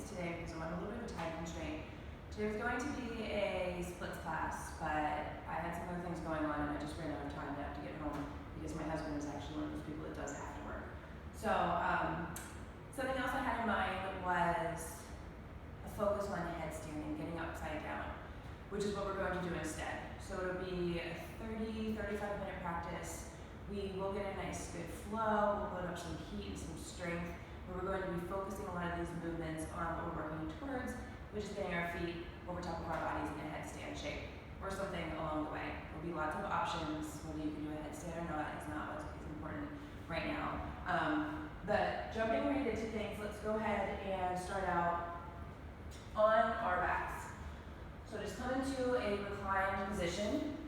things today because I'm on a little bit of a time constraint. Today was going to be a splits class, but I had some other things going on and I just ran out of time to have to get home because my husband is actually one of those people that does have to work. So something else I had in mind was a focus on headstanding, getting upside down, which is what we're going to do instead. So it'll be a 35-minute practice. We will get a nice good flow, we'll build up some heat and some strength, but we're going to be focusing a lot of these movements on what we're working towards, which is getting our feet over top of our bodies in a headstand shape, or something along the way. There'll be lots of options, whether you can do a headstand or not is not what's important right now. But jumping right into things, let's go ahead and start out on our backs. So just come into a reclined position,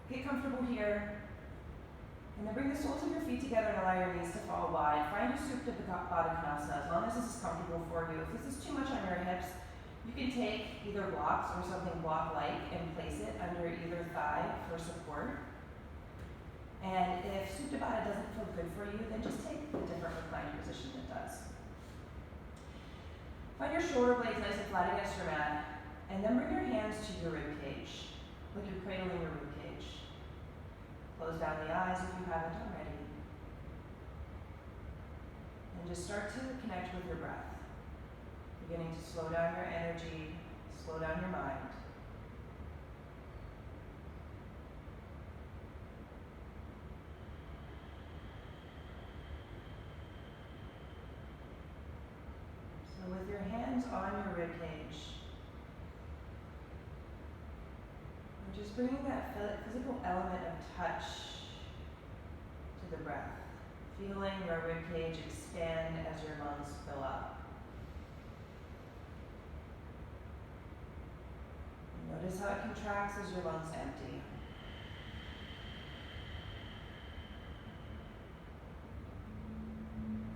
get comfortable here, and then bring the soles of your feet together and allow your knees to fall wide. Find your Supta Baddha Konasana as long as this is comfortable for you. If this is too much on your hips, you can take either blocks or something block-like and place it under either thigh for support. And if Supta Baddha doesn't feel good for you, then just take a different reclined position that does. Find your shoulder blades nice and flat against your mat, and then bring your hands to your rib cage, like you're cradling your rib cage. Close down the eyes if you haven't already. And just start to connect with your breath. Beginning to slow down your energy, slow down your mind. So with your hands on your rib cage, we're just bringing that physical element of touch to the breath, feeling your rib cage expand as your lungs fill up. And notice how it contracts as your lungs empty.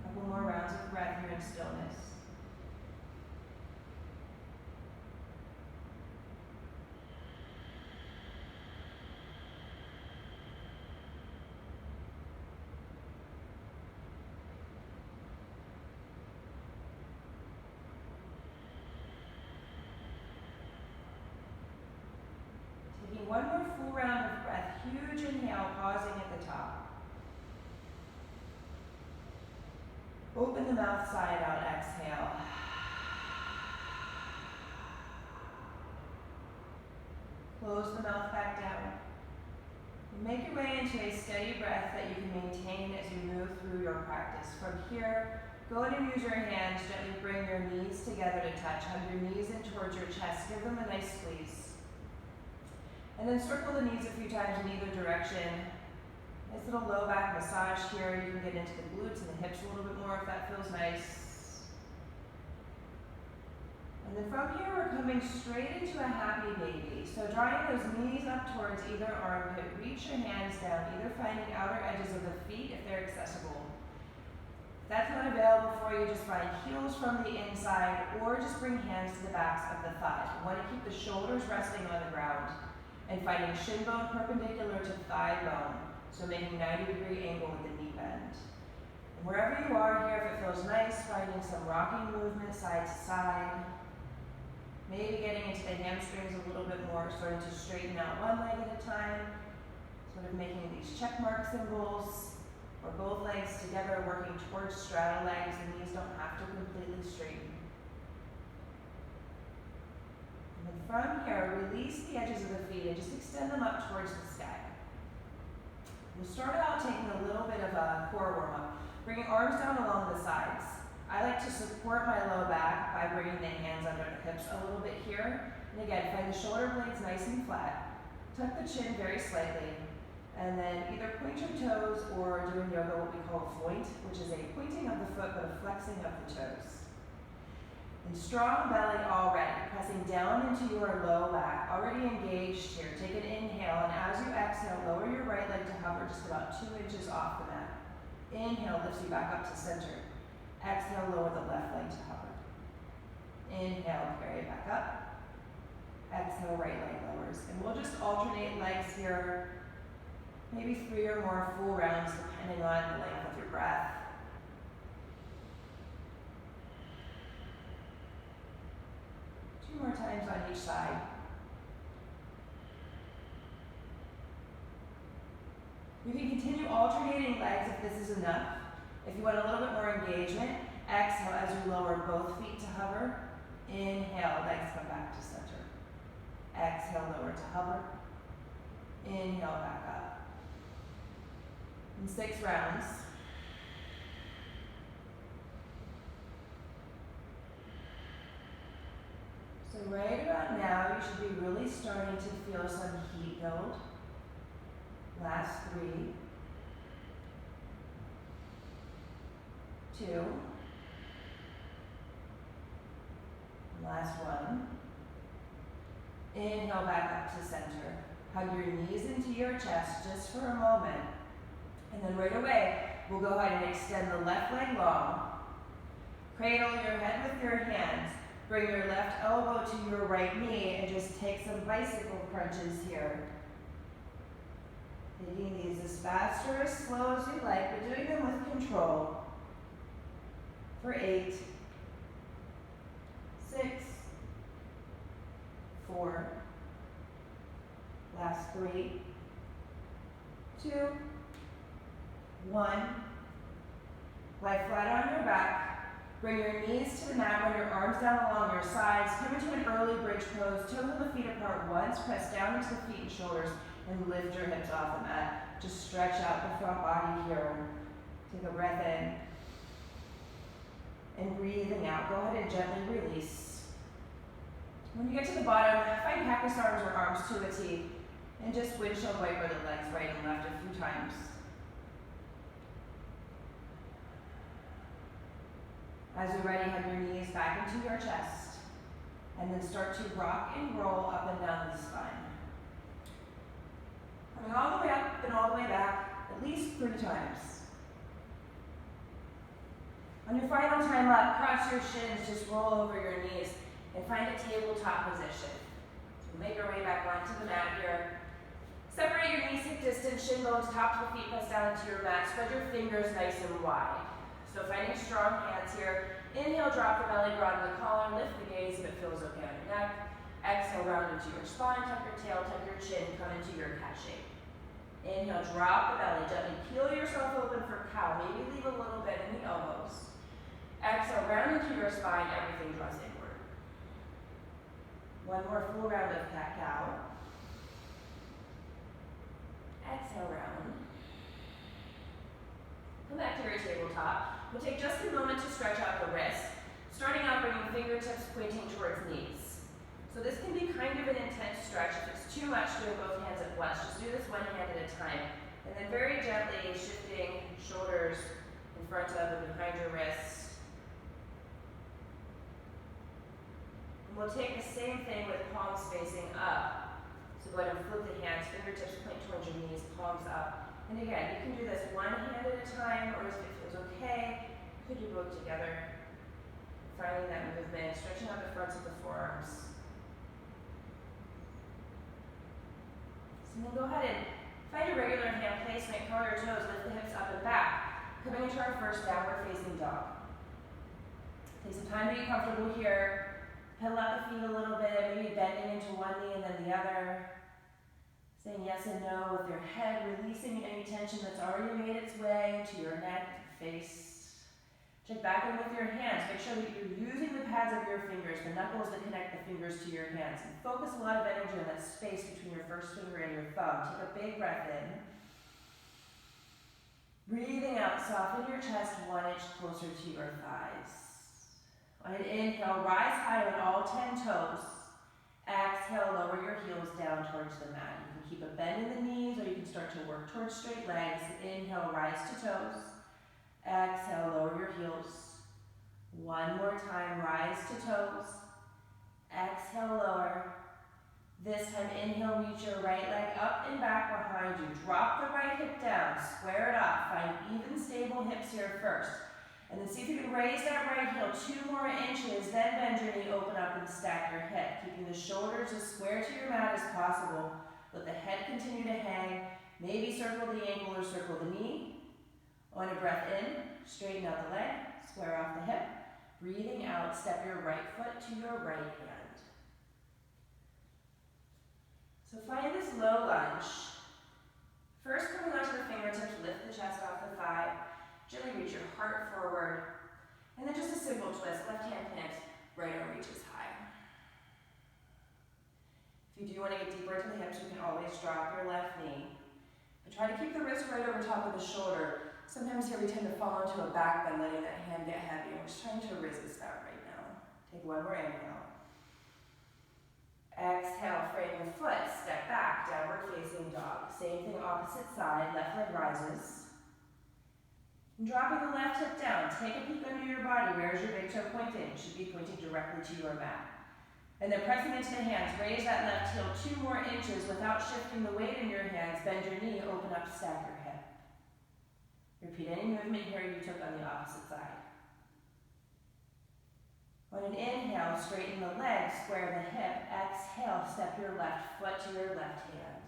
A couple more rounds of breath here in stillness. Taking one more full round of breath, huge inhale, pausing at the top. Open the mouth side out, exhale. Close the mouth back down. And make your way into a steady breath that you can maintain as you move through your practice. From here, go ahead and use your hands, gently bring your knees together to touch. Hug your knees in towards your chest, give them a nice squeeze. And then circle the knees a few times in either direction. Nice little low back massage here. You can get into the glutes and the hips a little bit more if that feels nice. And then from here, we're coming straight into a happy baby. So drawing those knees up towards either armpit, reach your hands down, either finding outer edges of the feet if they're accessible. If that's not available for you, just find heels from the inside or just bring hands to the backs of the thighs. We want to keep the shoulders resting on the ground and finding shin bone perpendicular to thigh bone, so making 90-degree angle with the knee bend. And wherever you are here, if it feels nice, finding some rocking movement side to side, maybe getting into the hamstrings a little bit more, starting to straighten out one leg at a time, sort of making these check mark symbols, or both legs together working towards straddle legs. The knees don't have to completely straighten. And then from here, release the edges of the feet and just extend them up towards the sky. We'll start out taking a little bit of a core warm-up, bringing arms down along the sides. I like to support my low back by bringing the hands under the hips a little bit here. And again, find the shoulder blades nice and flat. Tuck the chin very slightly. And then either point your toes or doing yoga, what we call a floint, which is a pointing of the foot but a flexing of the toes. And strong belly already, pressing down into your low back, already engaged here. Take an inhale, and as you exhale, lower your right leg to hover just about 2 inches off the mat. Inhale lifts you back up to center. Exhale, lower the left leg to hover. Inhale, carry it back up. Exhale, right leg lowers. And we'll just alternate legs here, maybe 3 or more full rounds depending on the length of your breath. 2 more times on each side. You can continue alternating legs if this is enough. If you want a little bit more engagement, exhale as you lower both feet to hover. Inhale, legs come back to center. Exhale, lower to hover. Inhale, back up. In 6 rounds. So right about now, you should be really starting to feel some heat build. Last 3, 2, last 1. Inhale back up to center. Hug your knees into your chest just for a moment. And then right away, we'll go ahead and extend the left leg long. Cradle your head with your hands. Bring your left elbow to your right knee and just take some bicycle crunches here. Taking these as fast or as slow as you like, but doing them with control. For 8, 6, 4, last 3, 2, 1. Lie flat on your back. Bring your knees to the mat, run your arms down along your sides. Come into an early bridge pose. Toes of the feet apart once. Press down into the feet and shoulders and lift your hips off the mat. Just stretch out the front body here. Take a breath in. And breathing out. Go ahead and gently release. When you get to the bottom, find cactus arms or arms to a T. And just windshield wiper the legs right and left a few times. As you're ready, hug your knees back into your chest. And then start to rock and roll up and down the spine. Coming all the way up and all the way back, at least 3 times. On your final time up, cross your shins, just roll over your knees, and find a tabletop position. So make your way back onto the mat here. Separate your knees hip distance, shin bones, top of the feet press down into your mat. Spread your fingers nice and wide. So finding strong hands here. Inhale, drop the belly, broaden the collar, lift the gaze if it feels okay on your neck. Exhale, round into your spine, tuck your tail, tuck your chin, come into your cat shape. Inhale, drop the belly, gently peel yourself open for cow. Maybe leave a little bit in the elbows. Exhale, round into your spine, everything draws inward. One more full round of cat-cow. Exhale, round. Come back to your tabletop. We'll take just a moment to stretch out the wrists, starting out bringing fingertips pointing towards knees. So this can be kind of an intense stretch. If it's too much, doing both hands at once. Just do this one hand at a time. And then very gently shifting shoulders in front of and behind your wrists. And we'll take the same thing with palms facing up. So go ahead and flip the hands, fingertips point towards your knees, palms up. And again, you can do this one hand at a time, or if it feels okay, you could do both together. Finding that movement, stretching out the fronts of the forearms. So then go ahead and find a regular hand placement, curl your toes, lift the hips up and back. Coming into our first downward facing dog. Take some time to be comfortable here. Pedal out the feet a little bit, maybe bending into one knee and then the other. Saying yes and no with your head, releasing any tension that's already made its way into your neck, face. Check back in with your hands. Make sure that you're using the pads of your fingers, the knuckles that connect the fingers to your hands. And focus a lot of energy on that space between your first finger and your thumb. Take a big breath in. Breathing out, soften your chest 1 inch closer to your thighs. On an inhale, rise high on all 10 toes. Exhale, lower your heels down towards the mat. You can keep a bend in the knees, or you can start to work towards straight legs. Inhale, rise to toes. Exhale, lower your heels. One more time, rise to toes. Exhale, lower. This time, inhale, reach your right leg up and back behind you. Drop the right hip down, square it up. Find even, stable hips here first. And then see if you can raise that right heel 2 more inches, then bend your knee, open up and stack your hip. Keeping the shoulders as square to your mat as possible. Let the head continue to hang. Maybe circle the ankle or circle the knee. On a breath in, straighten out the leg, square off the hip. Breathing out, step your right foot to your right hand. So find this low lunge. First, coming onto the fingertips, lift the chest off the thigh. Gently reach your heart forward. And then just a simple twist. Left hand plants, right arm reaches high. If you do want to get deeper into the hips, you can always drop your left knee. But try to keep the wrist right over top of the shoulder. Sometimes here we tend to fall into a back bend, letting that hand get heavy. We're just trying to resist that right now. Take one more inhale. Exhale, frame the foot, step back, downward facing dog. Same thing, opposite side, left leg rises. And dropping the left hip down, take a peek under your body. Where is your big toe pointing? It should be pointing directly to your mat. And then pressing into the hands, raise that left heel 2 more inches without shifting the weight in your hands. Bend your knee, open up, stack your hip. Repeat any movement here you took on the opposite side. On an inhale, straighten the legs, square the hip. Exhale, step your left foot to your left hand.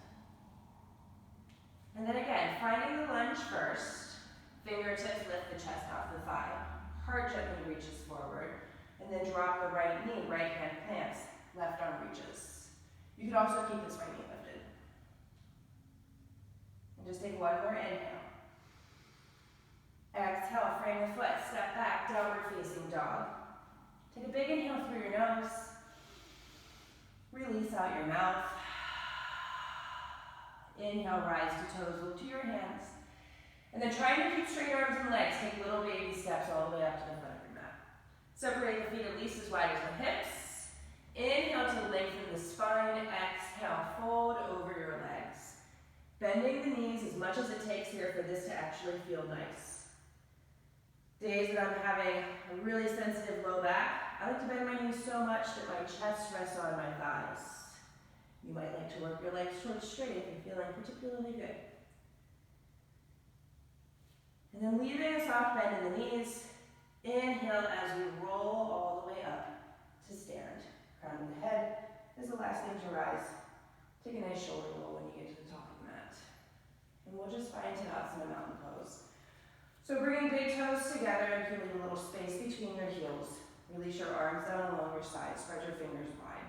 And then again, finding the lunge first. Fingertips lift the chest off the thigh. Heart gently reaches forward. And then drop the right knee, right hand plants, left arm reaches. You can also keep this right knee lifted. And just take one more inhale. Exhale, frame the foot, step back, downward facing dog. Take a big inhale through your nose. Release out your mouth. Inhale, rise to toes, look to your hands. And then trying to keep straight arms and legs, take little baby steps all the way up to the front of your mat. Separate the feet at least as wide as the hips. Inhale to lengthen the spine. Exhale, fold over your legs. Bending the knees as much as it takes here for this to actually feel nice. Days that I'm having a really sensitive low back, I like to bend my knees so much that my chest rests on my thighs. You might like to work your legs towards straight if you're feeling particularly good. And then leaving a soft bend in the knees. Inhale as we roll all the way up to stand. Crown of the head is the last thing to rise. Take a nice shoulder roll when you get to the top of the mat. And we'll just find Tadasana mountain pose. So bringing big toes together and creating a little space between your heels. Release your arms down along your sides. Spread your fingers wide.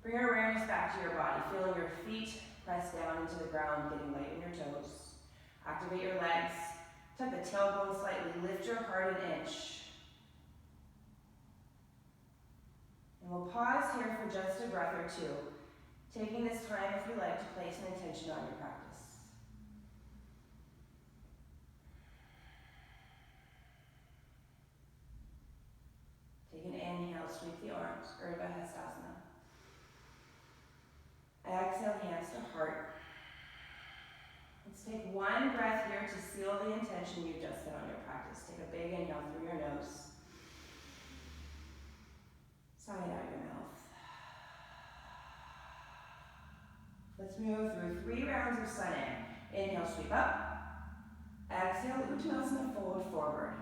Bring your awareness back to your body. Feeling your feet press down into the ground, getting light in your toes. Activate your legs. Tuck the tailbone slightly. Lift your heart an inch. And we'll pause here for just a breath or two. Taking this time, if you like, to place an intention on your practice. Take an inhale, sweep the arms, Urdhva Headstands. Exhale, hands to heart. Let's take one breath here to seal the intention you just set on your practice. Take a big inhale through your nose. Sigh it out your mouth. Let's move through 3 rounds of sun in. Inhale, sweep up. Exhale, Uttanasana, fold forward.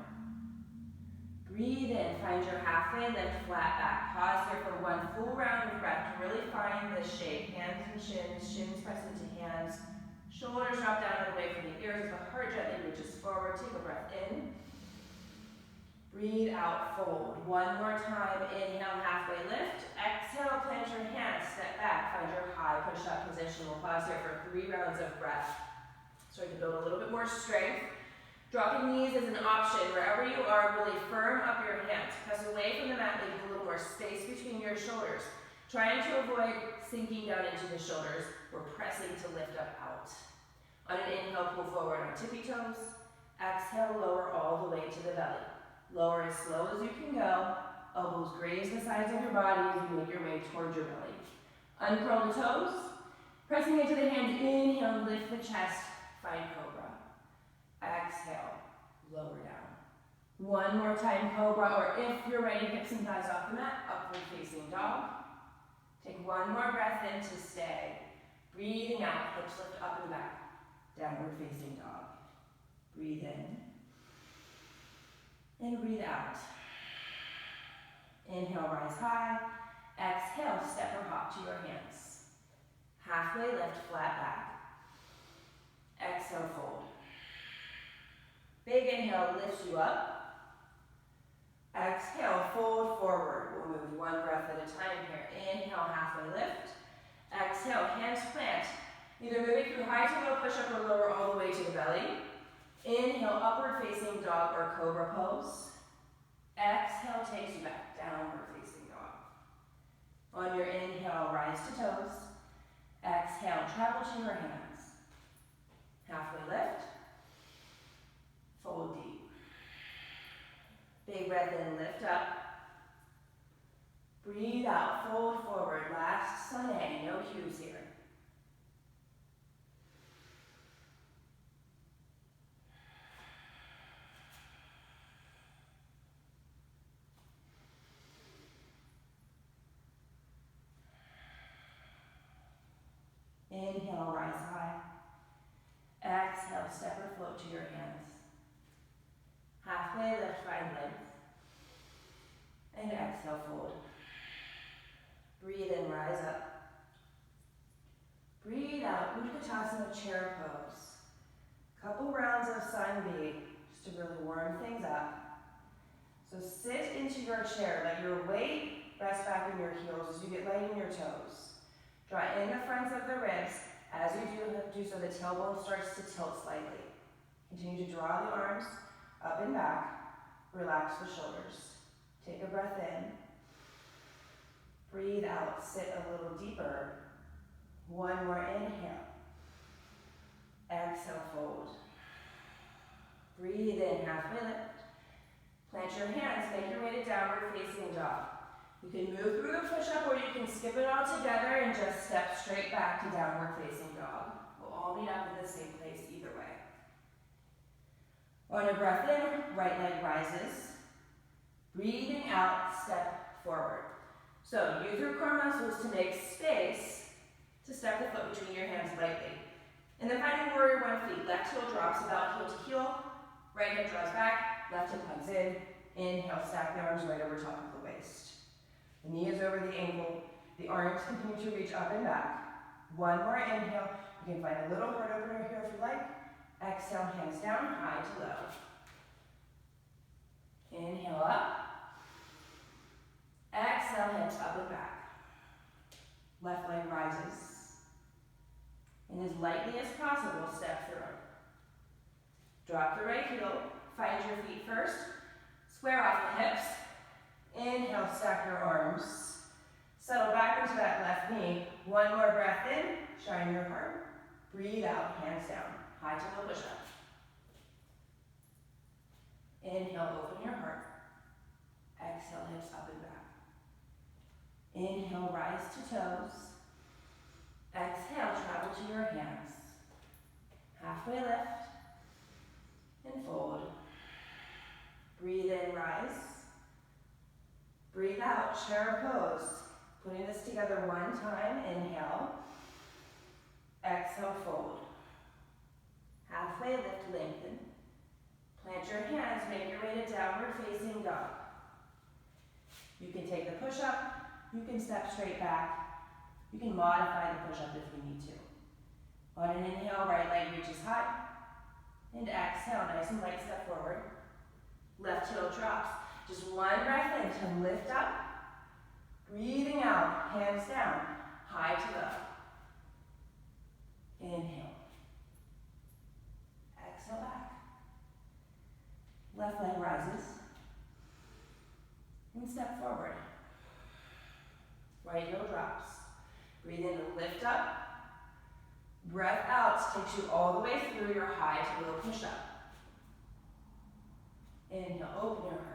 Breathe in, find your halfway lift, flat back. Pause here for 1 full round of breath to really find this shape. Hands and shins press into hands. Shoulders drop down and away from the ears. The heart gently reaches forward. Take a breath in. Breathe out, fold. 1 more time. Inhale, halfway lift. Exhale, plant your hands, step back. Find your high push-up position. We'll pause here for 3 rounds of breath. So you can build a little bit more strength. Dropping knees is an option. Wherever you are, really firm up your hands. Press away from the mat, leaving a little more space between your shoulders. Trying to avoid sinking down into the shoulders. We're pressing to lift up out. On an inhale, pull forward on tippy toes. Exhale, lower all the way to the belly. Lower as slow as you can go. Elbows graze the sides of your body as you make your way towards your belly. Uncurl the toes. Pressing into the hands, inhale, lift the chest. Find cobra. Exhale, lower down. 1 more time, cobra, or if you're ready, hips and thighs off the mat, upward facing dog. Take 1 more breath in to stay. Breathing out, hips lift up and back. Downward facing dog. Breathe in. And breathe out. Inhale, rise high. Exhale, step or hop to your hands. Halfway lift, flat back. Exhale, fold. Big inhale lifts you up. Exhale, fold forward. We'll move 1 breath at a time here. Inhale, halfway lift. Exhale, Either moving through high to low push-up or lower all the way to the belly. Inhale, upward facing dog or cobra pose. Exhale takes you back, downward facing dog. On your inhale, rise to toes. Exhale, travel to your hands. Halfway lift. Fold deep. Big breath in, lift up. Breathe out, fold forward. Last sunny, no cues here. Inhale, rise high. Exhale, step or float to your hands. Halfway lift, find length. And exhale, fold. Breathe in, rise up. Breathe out, Utkatasana chair pose. Couple rounds of sun B, just to really warm things up. So sit into your chair, let your weight rest back in your heels as you get light in your toes. Draw in the fronts of the ribs. As you do so, the tailbone starts to tilt slightly. Continue to draw the arms up and back. Relax the shoulders. Take a breath in. Breathe out, sit a little deeper. One more inhale. Exhale, fold. Breathe in, halfway lift. Plant your hands, make your way to downward facing dog. You can move through the push-up or you can skip it all together and just step straight back to downward facing dog. We'll all meet up in the same place either way. On a breath in, right leg rises. Breathing out, step forward. So use your core muscles to make space to step the foot between your hands lightly. And then finding warrior one feet. Left heel drops about heel to heel. Right hip draws back, left hip hugs in. Inhale, stack the arms right over top of the waist. The knee is over the ankle. The arms continue to reach up and back. One more inhale. You can find a little heart opener here if you like. Exhale, hands down, high to low. Inhale up. Exhale, hips up and back. Left leg rises. And as lightly as possible, step through. Drop the right heel. Find your feet first. Square off the hips. Inhale, stack your arms. Settle back into that left knee. One more breath in, shine your heart. Breathe out, hands down. High to low push-up. Inhale, open your heart. Exhale, hips up and back. Inhale, rise to toes. Exhale, travel to your hands. Halfway lift. And fold. Breathe in, rise. Breathe out, chair pose. Putting this together one time, inhale. Exhale, fold. Halfway lift, lengthen. Plant your hands, make your way to downward facing dog. You can take the push-up, you can step straight back. You can modify the push-up if you need to. On an inhale, right leg reaches high. And exhale, nice and light, step forward. Left heel drops. Just one breath in to lift up. Breathing out, hands down, high to low. Inhale. Exhale back. Left leg rises. And step forward. Right heel drops. Breathe in to lift up. Breath out takes you all the way through your high to low push-up. Inhale, open your heart.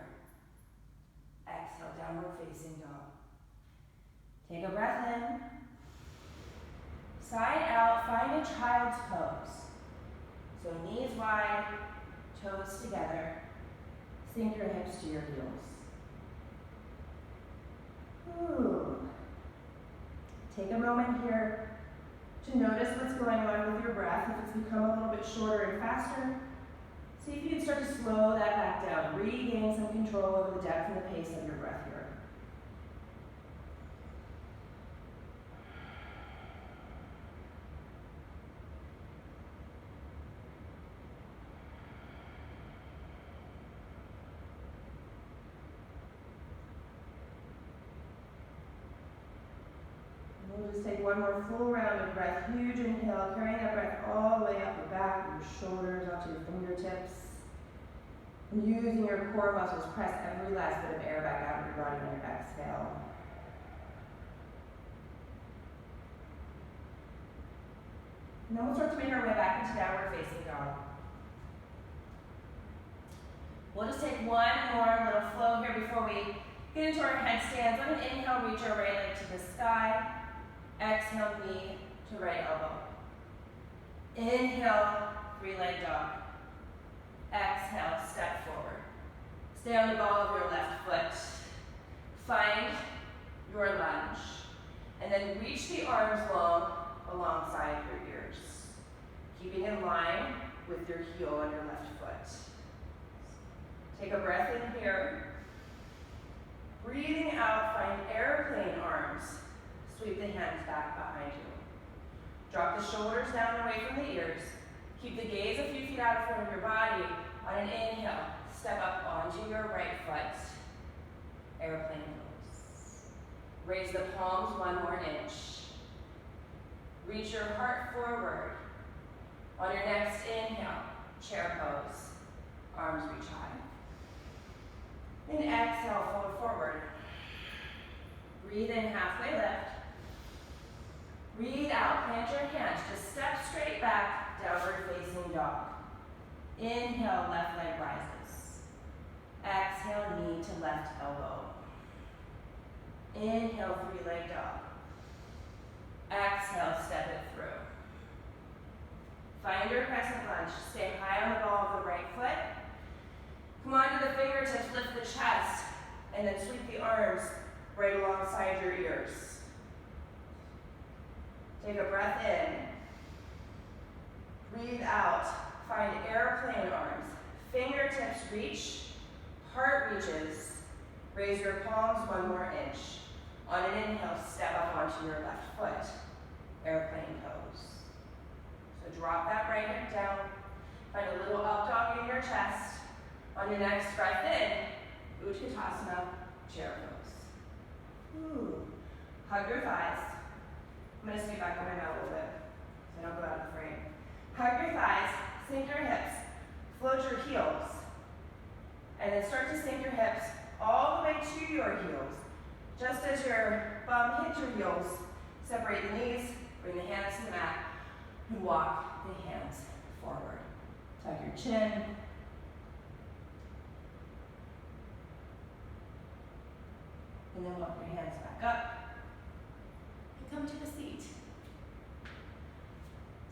Exhale, downward facing dog. Take a breath in. Side out, find a child's pose. So knees wide, toes together. Sink your hips to your heels. Ooh. Take a moment here to notice what's going on with your breath. If it's become a little bit shorter and faster, see if you can start to slow that back down. Regain some control over the depth and the pace of your breath here. We'll Please take one more full round of breath. Huge inhale, carrying that breath all the way up the back of your shoulders, up to your fingertips. And using your core muscles, press every last bit of air back out of your body on your exhale. And then we'll start to make our way back into downward facing dog. We'll just take one more little flow here before we get into our headstands. On an inhale, reach our right leg to the sky. Exhale, knee to right elbow. Inhale, three-leg dog. Exhale, step forward. Stay on the ball of your left foot. Find your lunge. And then reach the arms long alongside your ears, keeping in line with your heel on your left foot. Take a breath in here. Breathing out, find airplane arms. Sweep the hands back behind you. Drop the shoulders down away from the ears. Keep the gaze a few feet out in front of your body. On an inhale, step up onto your right foot. Airplane pose. Raise the palms one more inch. Reach your heart forward. On your next inhale, chair pose. Arms reach high. Then exhale, fold forward. Breathe in, halfway lift. Breathe out, plant your hands. Just step straight back, downward facing dog. Inhale, left leg rises. Exhale, knee to left elbow. Inhale, three-leg dog. Exhale, step it through. Find your crescent lunge. Stay high on the ball of the right foot. Come onto the fingertips, lift the chest, and then sweep the arms right alongside your ears. Take a breath in. Breathe out. Find airplane arms. Fingertips reach. Heart reaches. Raise your palms one more inch. On an inhale, step up onto your left foot. Airplane pose. So drop that right hip down. Find a little up dog in your chest. On your next breath in, Utkatasana, chair pose. Ooh. Hug your thighs. I'm going to scoot back on my mat a little bit so I don't go out of the frame. Hug your thighs, sink your hips, float your heels, and then start to sink your hips all the way to your heels. Just as your bum hits your heels, separate the knees, bring the hands to the mat, and walk the hands forward. Tuck your chin. And then walk your hands back up and come to the seat.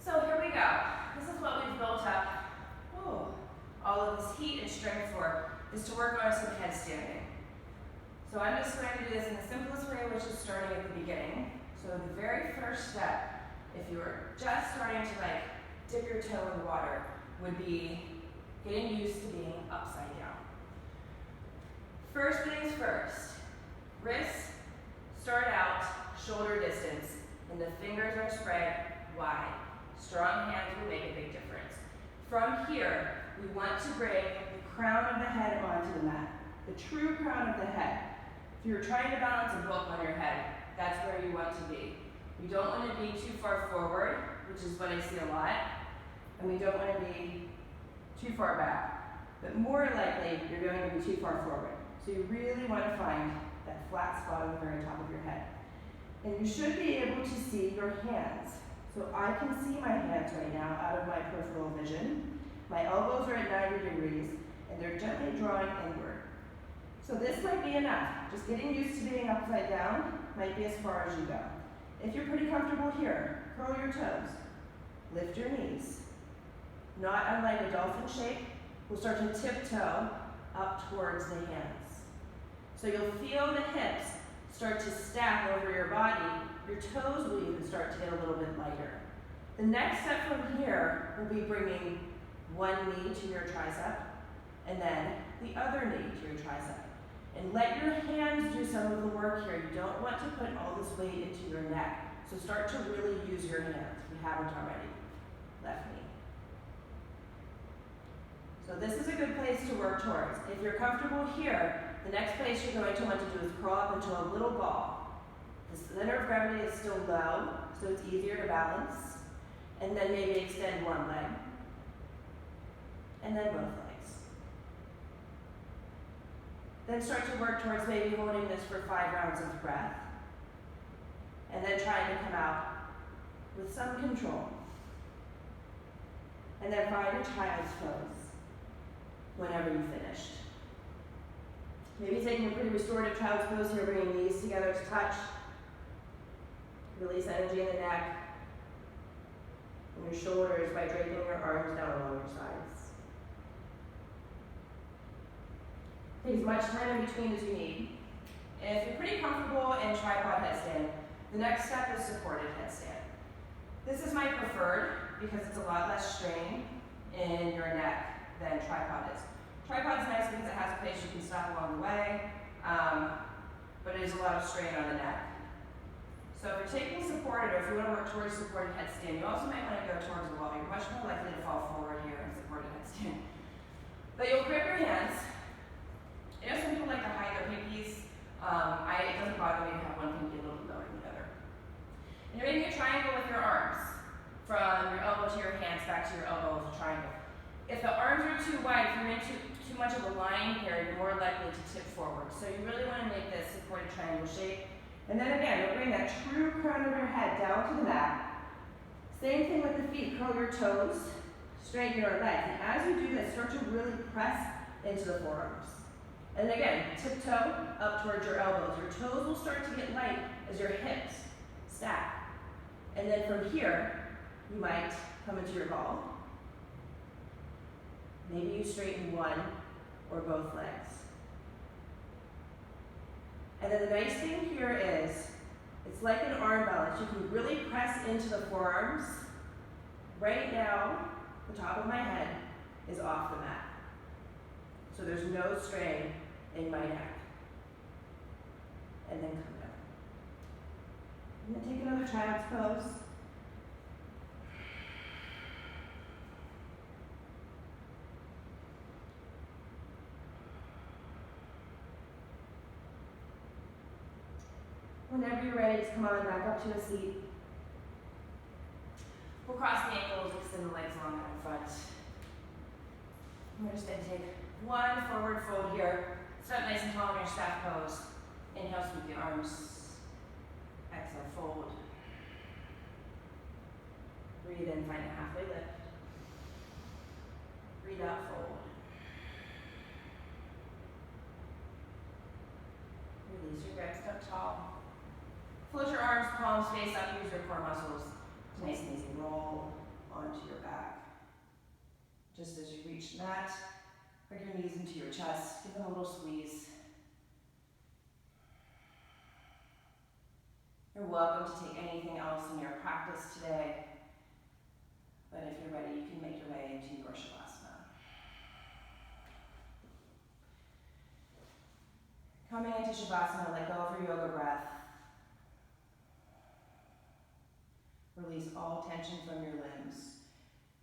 So here we go. This is what we've built up. Ooh. All of this heat and strength for is to work on some headstanding. So I'm just going to do this in the simplest way, which is starting at the beginning. So the very first step, if you were just starting to dip your toe in the water, would be getting used to being upside down. First things first. Wrists start out shoulder distance, and the fingers are spread wide. Strong hands will make a big difference. From here, we want to bring the crown of the head onto the mat, the true crown of the head. If you're trying to balance a book on your head, that's where you want to be. We don't want to be too far forward, which is what I see a lot, and we don't want to be too far back. But more likely, you're going to be too far forward. So you really want to find that flat spot on the very top of your head. And you should be able to see your hands. So I can see my hands right now out of my peripheral vision. My elbows are at 90 degrees, and they're gently drawing inward. So this might be enough. Just getting used to being upside down might be as far as you go. If you're pretty comfortable here, curl your toes. Lift your knees. Not unlike a dolphin shape, we'll start to tiptoe up towards the hands. So you'll feel the hips start to stack over your body. Your toes will even start to get a little bit lighter. The next step from here will be bringing one knee to your tricep, and then the other knee to your tricep. And let your hands do some of the work here. You don't want to put all this weight into your neck. So start to really use your hands if you haven't already. Left knee. So this is a good place to work towards. If you're comfortable here, the next place you're going to want to do is curl up into a little ball. The center of gravity is still low, so it's easier to balance. And then maybe extend one leg. And then both legs. Then start to work towards maybe holding this for 5 rounds of breath. And then trying to come out with some control. And then find a child's pose whenever you've finished. Maybe taking a pretty restorative child's pose here, bringing knees together to touch. Release energy in the neck and your shoulders by draping your arms down along your sides. Take as much time in between as you need. And if you're pretty comfortable in tripod headstand, the next step is supported headstand. This is my preferred because it's a lot less strain in your neck than tripod is. Tripod's nice because it has a place you can stop along the way, but it is a lot of strain on the neck. So if you're taking supported, or if you want to work towards supported headstand, you also might want to go towards the wall. You're much more likely to fall forward here in supported headstand. But you'll grip your hands. I know some people like to hide their pinkies. It doesn't bother me to have one pinky a little bit lower than the other. And you're making a triangle with your arms. From your elbow to your hands, back to your elbow is a triangle. If the arms are too wide, if you're in too much of a line here, you're more likely to tip forward. So you really want to make this supported triangle shape. And then again, you'll bring that true crown of your head down to the mat. Same thing with the feet. Curl your toes, straighten your legs. And as you do this, start to really press into the forearms. And again, tiptoe up towards your elbows. Your toes will start to get light as your hips stack. And then from here, you might come into your ball. Maybe you straighten one or both legs. And then the nice thing here is, it's like an arm balance. You can really press into the forearms. Right now, the top of my head is off the mat. So there's no strain in my neck. And then come down. And then take another child's pose. Whenever you're ready, just come on back up to a seat. We'll cross the ankles, extend the legs long out in front. We're just going to take one forward fold here. Sit up nice and tall in your staff pose. Inhale, sweep the arms. Exhale, fold. Breathe in, find a halfway lift. Breathe out, fold. Release your grip, step tall. Float your arms, palms face up, use your core muscles. Nice and easy, roll onto your back. Just as you reach the mat, bring your knees into your chest, give them a little squeeze. You're welcome to take anything else in your practice today, but if you're ready, you can make your way into your Shavasana. Coming into Shavasana, let go of your yoga breath. Release all tension from your limbs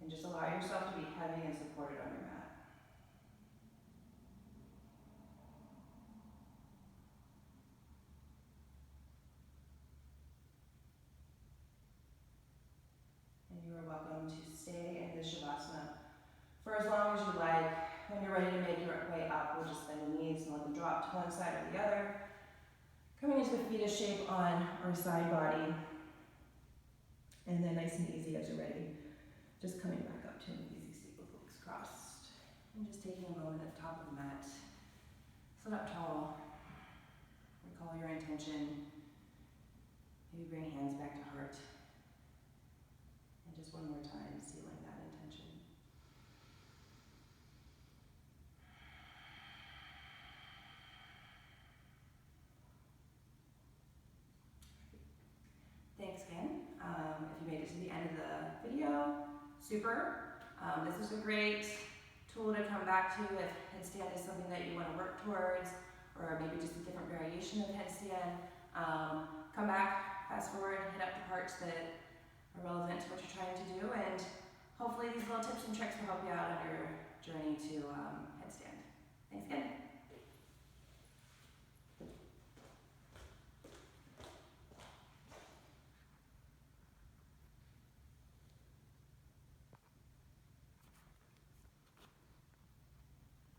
and just allow yourself to be heavy and supported on your mat. And you are welcome to stay in this Shavasana for as long as you like. When you're ready to make your way up, we'll just bend the knees and let them drop to one side or the other. Coming into the fetus shape on our side body. And then nice and easy as you're ready, just coming back up to an easy seat with legs crossed. And just taking a moment at the top of the mat. Sit up tall. Recall your intention. Maybe bring hands back to heart. And just one more time, sealing that intention. Thanks again. If you made it to the end of the video, super. This is a great tool to come back to if headstand is something that you want to work towards, or maybe just a different variation of headstand. Come back, fast forward, hit up the parts that are relevant to what you're trying to do, and hopefully these little tips and tricks will help you out on your journey to headstand. Thanks again.